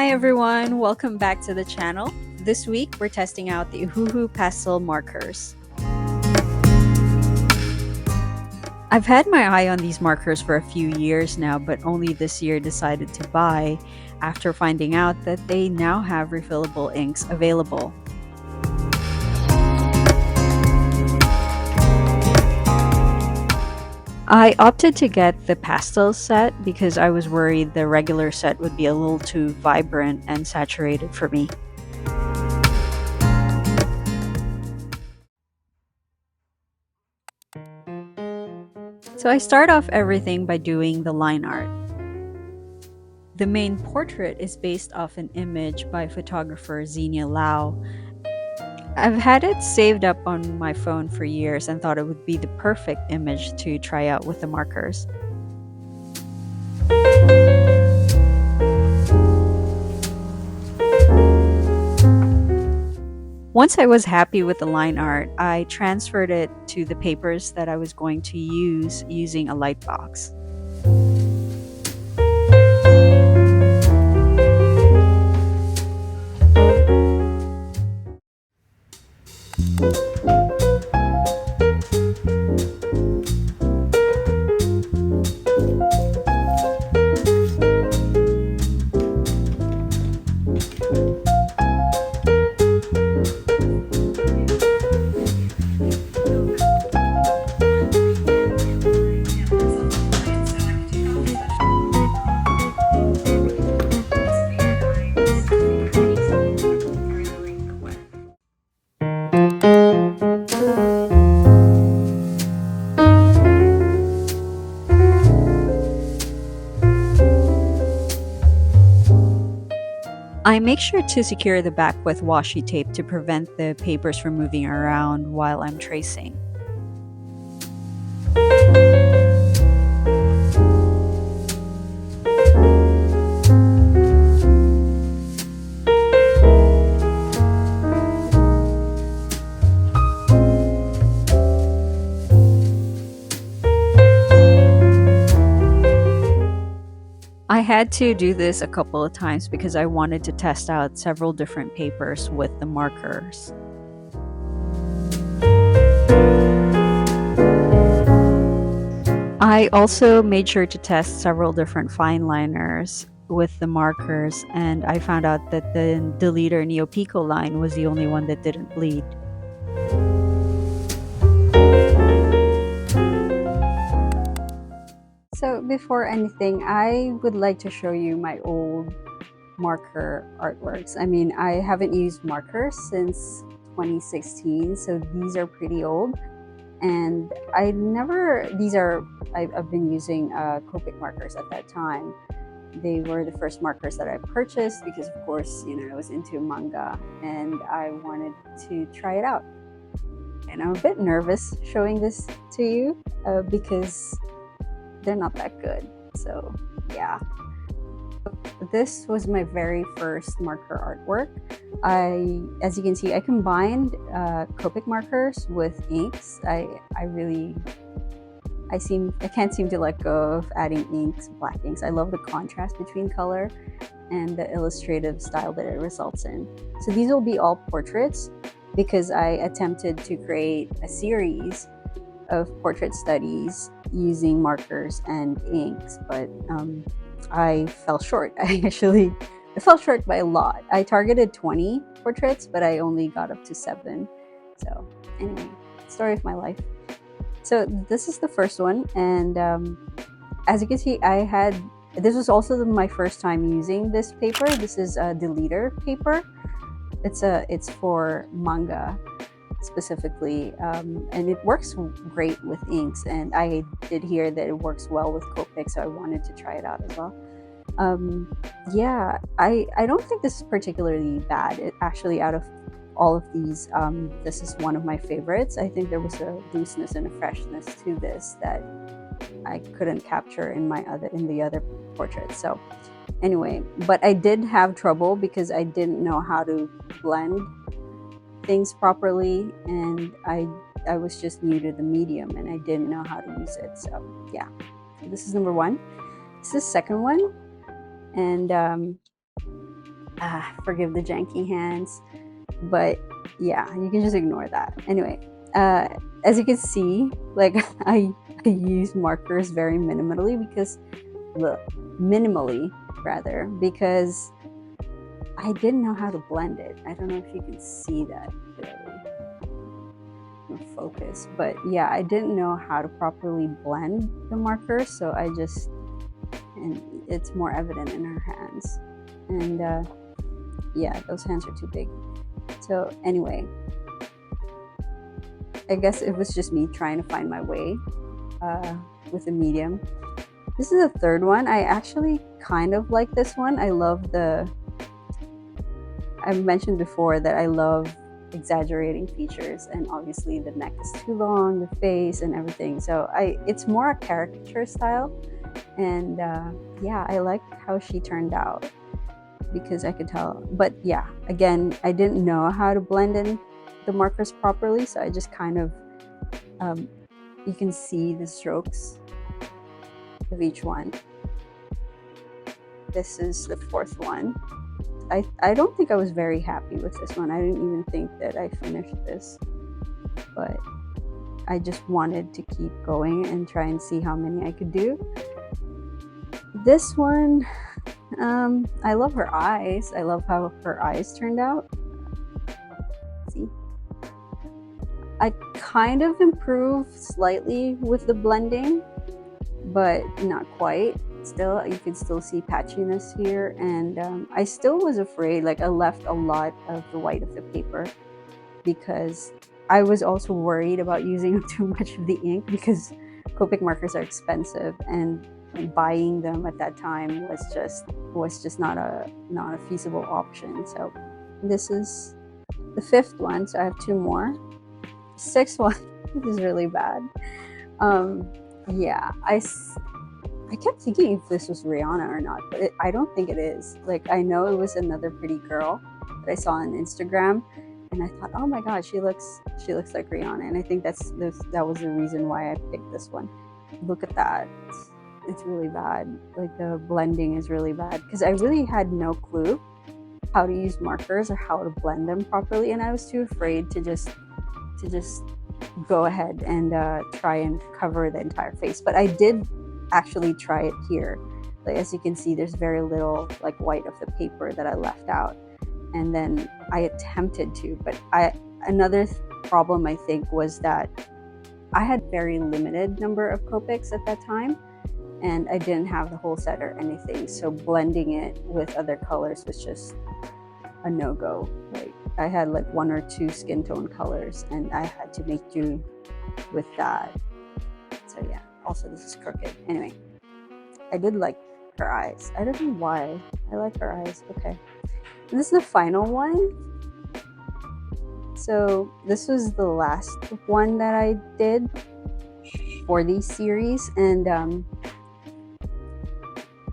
Hi everyone, welcome back to the channel. This week we're testing out the Ohuhu Pastel markers. I've had my eye on these markers for a few years now, but only this year decided to buy after finding out that they now have refillable inks available. I opted to get the pastel set because I was worried the regular set would be a little too vibrant and saturated for me. So I start off everything by doing the line art. The main portrait is based off an image by photographer Xenia Lau. I've had it saved up on my phone for years and thought it would be the perfect image to try out with the markers. Once I was happy with the line art, I transferred it to the papers that I was going to use using a light box. I make sure to secure the back with washi tape to prevent the papers from moving around while I'm tracing. I had to do this a couple of times because I wanted to test out several different papers with the markers. I also made sure to test several different fine liners with the markers, and I found out that the Deleter Neo Pico line was the only one that didn't bleed. So before anything, I would like to show you my old marker artworks. I mean, I haven't used markers since 2016, so these are pretty old. And I've been using Copic markers at that time. They were the first markers that I purchased because, of course, I was into manga and I wanted to try it out. And I'm a bit nervous showing this to you because they're not that good. So yeah, this was my very first marker artwork. As you can see, I combined Copic markers with inks. I can't seem to let go of adding inks, black inks. I love the contrast between color and the illustrative style that it results in. So these will be all portraits because I attempted to create a series of portrait studies using markers and inks, but I fell short. I fell short by a lot. I targeted 20 portraits, but I only got up to 7. So anyway, story of my life. So this is the first one, and as you can see, this was also my first time using this paper. This is a Deleter paper. It's for manga specifically, and it works great with inks, and I did hear that it works well with Copic, so I wanted to try it out as well. Yeah, I don't think this is particularly bad. It actually, out of all of these, this is one of my favorites. I think there was a looseness and a freshness to this that I couldn't capture in the other portraits. So anyway, but I did have trouble because I didn't know how to blend things properly, and I was just new to the medium and I didn't know how to use it. So yeah, this is number 1. This is the second one, and Forgive the janky hands, but yeah, you can just ignore that. Anyway, as you can see, like I use markers very minimally because because I didn't know how to blend it. I don't know if you can see that clearly in focus, but yeah, I didn't know how to properly blend the markers, so and it's more evident in her hands. And yeah, those hands are too big. So anyway, I guess it was just me trying to find my way with a medium. This is the third one. I actually kind of like this one. I've mentioned before that I love exaggerating features, and obviously the neck is too long, the face and everything. So it's more a caricature style, and yeah, I like how she turned out because I could tell. But yeah, again, I didn't know how to blend in the markers properly, so I just kind of you can see the strokes of each one. This is the fourth one. I don't think I was very happy with this one. I didn't even think that I finished this, but I just wanted to keep going and try and see how many I could do. This one, I love her eyes. I love how her eyes turned out. See? I kind of improved slightly with the blending, but not quite. Still, you can still see patchiness here, and I still was afraid. Like, I left a lot of the white of the paper because I was also worried about using too much of the ink because Copic markers are expensive, and buying them at that time was just not a feasible option. So this is the fifth one, so I have two more. Sixth one is really bad. Yeah, I kept thinking if this was Rihanna or not, but I don't think it is. Like, I know it was another pretty girl that I saw on Instagram, and I thought, oh my god, she looks like Rihanna, and I think that was the reason why I picked this one. Look at that. It's really bad. Like, the blending is really bad because I really had no clue how to use markers or how to blend them properly, and I was too afraid to just go ahead and try and cover the entire face. But I did actually try it here. Like, as you can see, there's very little like white of the paper that I left out, and then I attempted to, but another problem I think was that I had very limited number of Copics at that time, and I didn't have the whole set or anything, so blending it with other colors was just a no-go. Like, I had like one or two skin tone colors, and I had to make do with that. So yeah. Also, this is crooked. Anyway, I did like her eyes. I don't know why. I like her eyes. Okay. And this is the final one. So this was the last one that I did for these series, and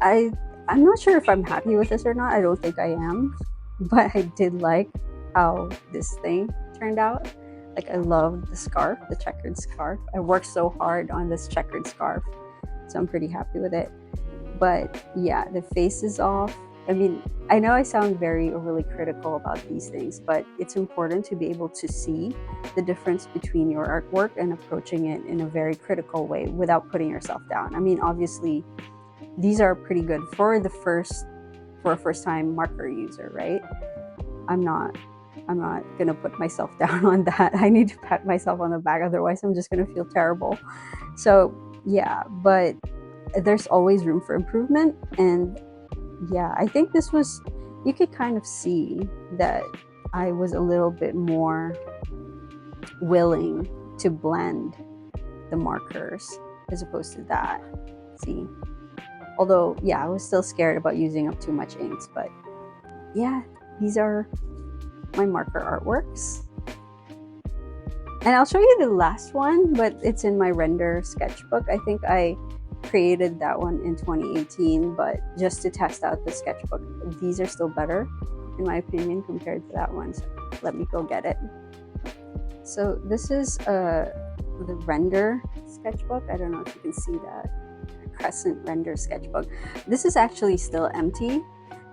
I'm not sure if I'm happy with this or not. I don't think I am, but I did like how this thing turned out. Like, I love the scarf, the checkered scarf. I worked so hard on this checkered scarf, so I'm pretty happy with it. But yeah, the face is off. I mean, I know I sound very overly critical about these things, but it's important to be able to see the difference between your artwork and approaching it in a very critical way without putting yourself down. I mean, obviously, these are pretty good for a first-time marker user, right? I'm not gonna put myself down on that. I need to pat myself on the back, otherwise I'm just gonna feel terrible. So yeah, but there's always room for improvement, and yeah, I think this was, you could kind of see that I was a little bit more willing to blend the markers as opposed to that. See, although yeah, I was still scared about using up too much inks, but yeah, these are my marker artworks. And I'll show you the last one, but it's in my render sketchbook. I think I created that one in 2018, but just to test out the sketchbook. These are still better, in my opinion, compared to that one. So let me go get it. So this is the render sketchbook. I don't know if you can see that. Crescent render sketchbook. This is actually still empty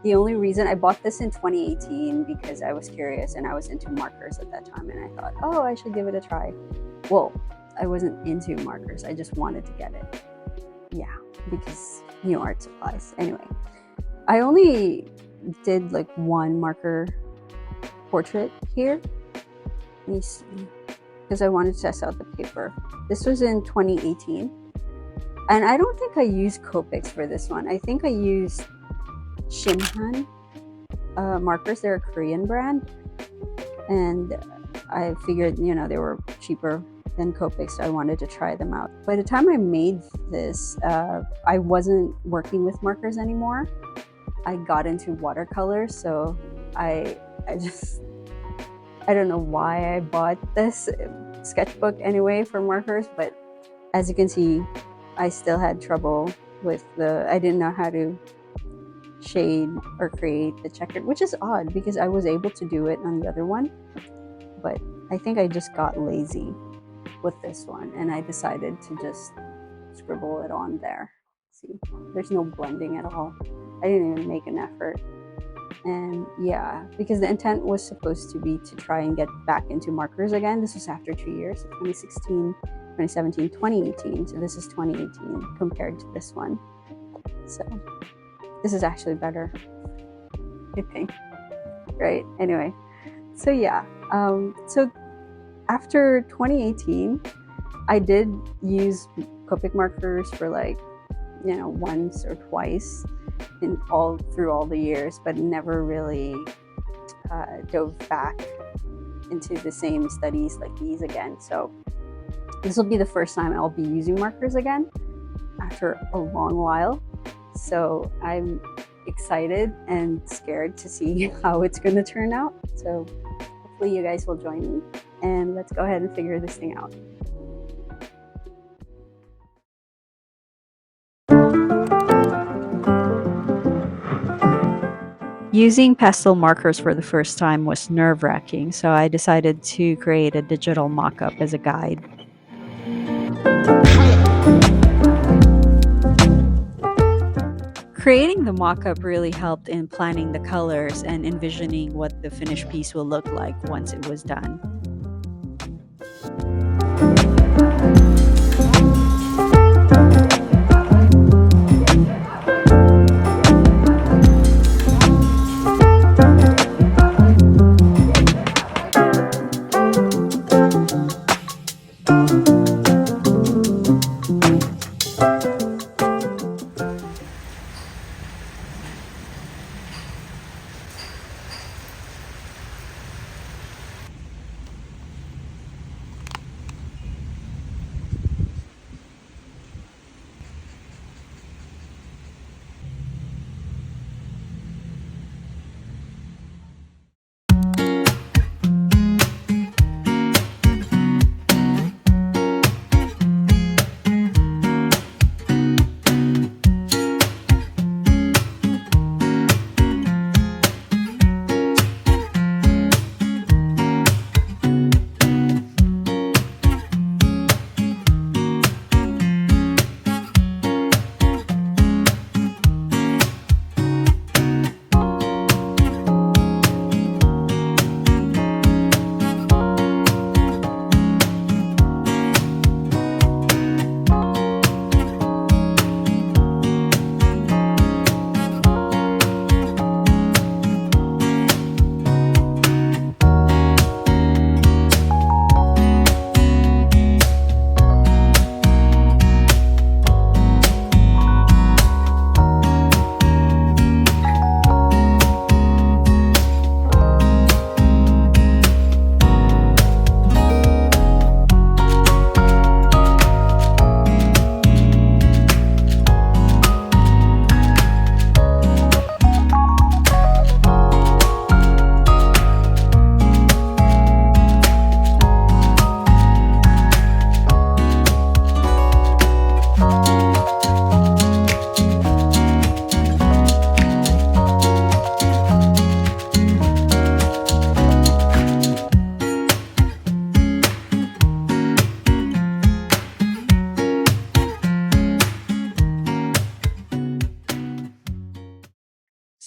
The only reason I bought this in 2018 because I was curious and I was into markers at that time, and I thought, oh, I should give it a try. Well, I wasn't into markers, I just wanted to get it. Yeah, because new art supplies. Anyway, I only did like one marker portrait here. Let me see, because I wanted to test out the paper. This was in 2018, and I don't think I used Copics for this one. I think I used Shinhan markers. They're a Korean brand, and I figured, you know, they were cheaper than Copics, so I wanted to try them out. By the time I made this, I wasn't working with markers anymore. I got into watercolors, so I don't know why I bought this sketchbook anyway for markers, but as you can see, I still had trouble with I didn't know how to shade or create the checkered, which is odd because I was able to do it on the other one, but I think I just got lazy with this one and I decided to just scribble it on there. See, there's no blending at all. I didn't even make an effort. And yeah, because the intent was supposed to be to try and get back into markers again. This was after 2 years, 2016, 2017, 2018. So this is 2018 compared to this one. So this is actually better, I think, right? Anyway, so yeah, so after 2018, I did use Copic markers for like, you know, once or twice through all the years, but never really dove back into the same studies like these again. So this will be the first time I'll be using markers again after a long while. So I'm excited and scared to see how it's going to turn out. So hopefully you guys will join me, and let's go ahead and figure this thing out. Using pastel markers for the first time was nerve-wracking, so I decided to create a digital mock-up as a guide. Creating the mock-up really helped in planning the colors and envisioning what the finished piece will look like once it was done.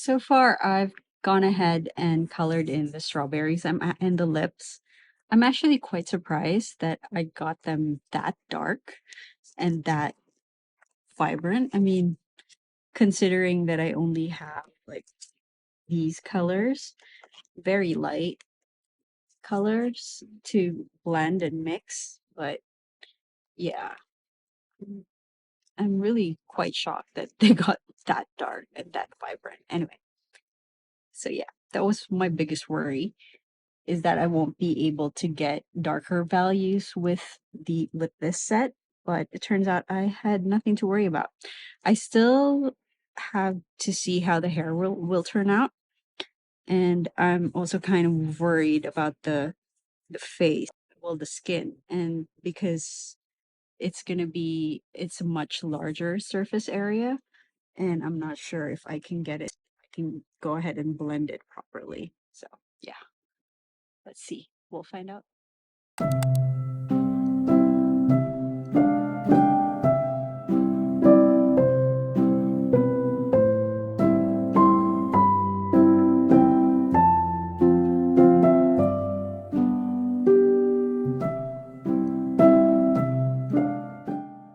So far, I've gone ahead and colored in the strawberries and the lips. I'm actually quite surprised that I got them that dark and that vibrant. I mean, considering that I only have like these colors, very light colors to blend and mix. But yeah, I'm really quite shocked that they got that dark and that vibrant. Anyway, so yeah, that was my biggest worry, is that I won't be able to get darker values with this set, but it turns out I had nothing to worry about. I still have to see how the hair will turn out, and I'm also kind of worried about the face, well, the skin, and because it's a much larger surface area, and I'm not sure if I can get it. I can go ahead and blend it properly. So yeah. Let's see. We'll find out.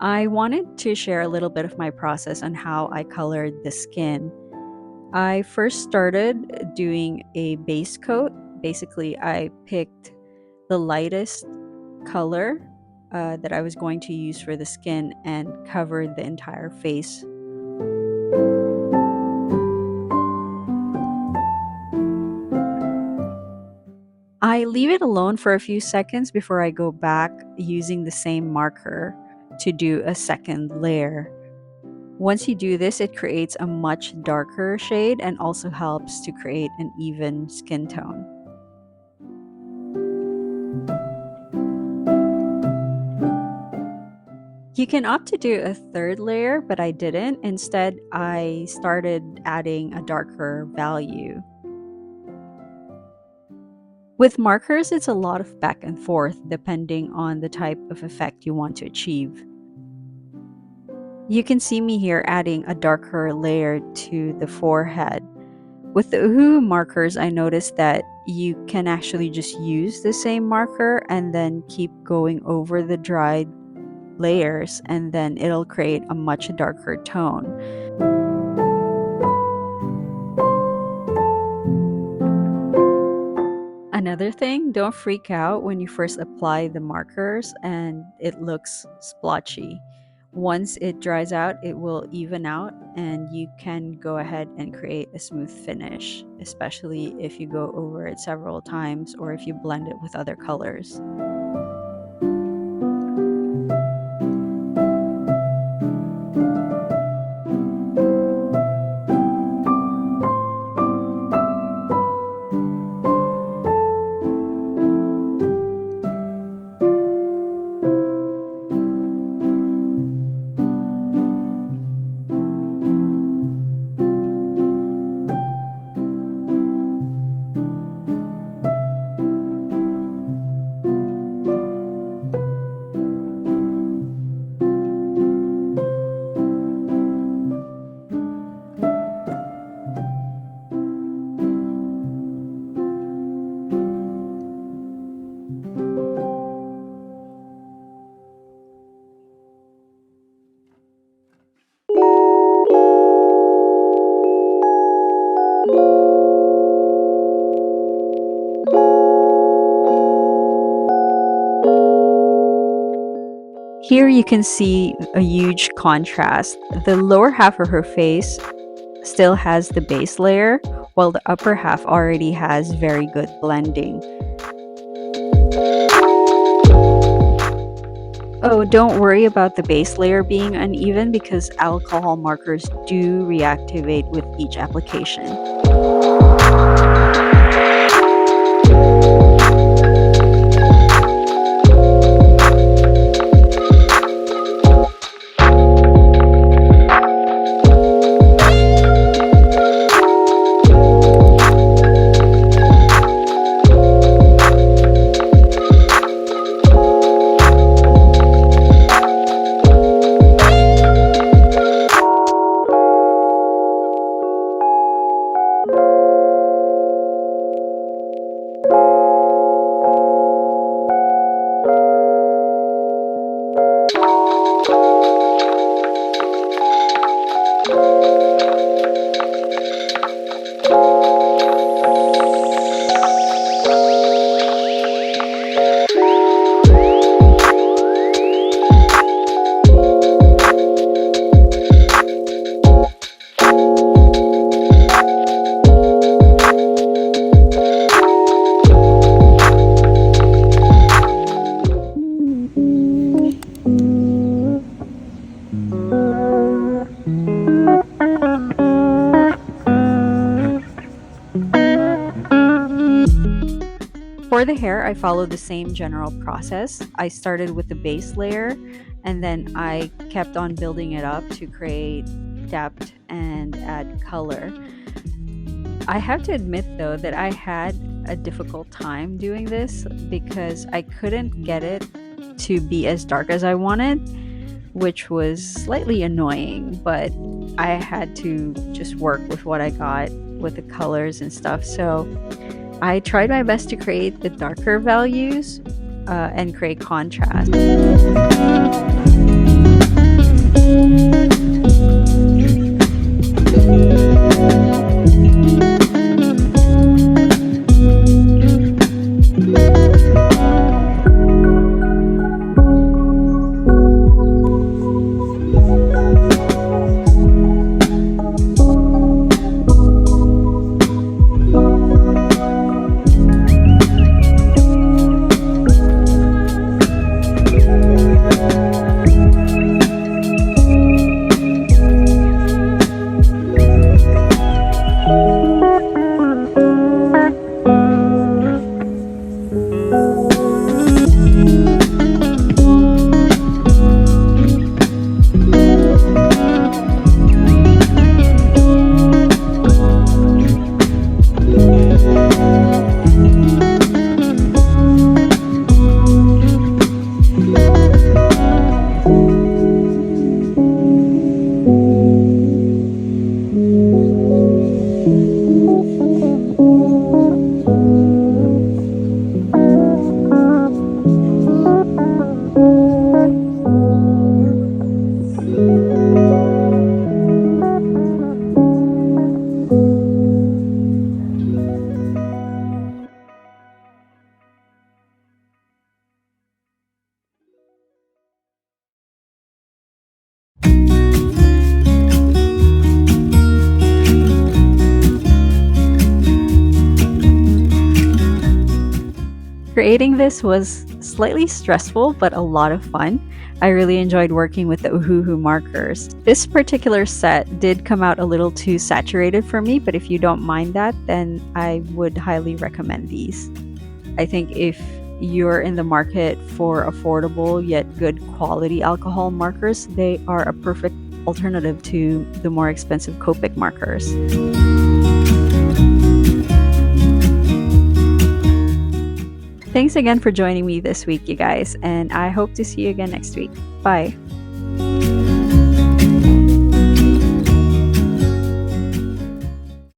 I wanted to share a little bit of my process on how I colored the skin. I first started doing a base coat. Basically, I picked the lightest color that I was going to use for the skin and covered the entire face. I leave it alone for a few seconds before I go back using the same marker to do a second layer. Once you do this, it creates a much darker shade and also helps to create an even skin tone. You can opt to do a third layer, but I didn't. Instead, I started adding a darker value. With markers, it's a lot of back and forth depending on the type of effect you want to achieve. You can see me here adding a darker layer to the forehead. With the Ohuhu markers, I noticed that you can actually just use the same marker and then keep going over the dried layers, and then it'll create a much darker tone. Another thing, don't freak out when you first apply the markers and it looks splotchy. Once it dries out, it will even out and you can go ahead and create a smooth finish, especially if you go over it several times or if you blend it with other colors. Here you can see a huge contrast. The lower half of her face still has the base layer, while the upper half already has very good blending. Oh, don't worry about the base layer being uneven because alcohol markers do reactivate with each application. For the hair, I followed the same general process. I started with the base layer and then I kept on building it up to create depth and add color. I have to admit though that I had a difficult time doing this because I couldn't get it to be as dark as I wanted, which was slightly annoying, but I had to just work with what I got with the colors and stuff. So I tried my best to create the darker values and create contrast. Creating this was slightly stressful, but a lot of fun. I really enjoyed working with the Ohuhu markers. This particular set did come out a little too saturated for me, but if you don't mind that, then I would highly recommend these. I think if you're in the market for affordable yet good quality alcohol markers, they are a perfect alternative to the more expensive Copic markers. Thanks again for joining me this week, you guys, and I hope to see you again next week. Bye.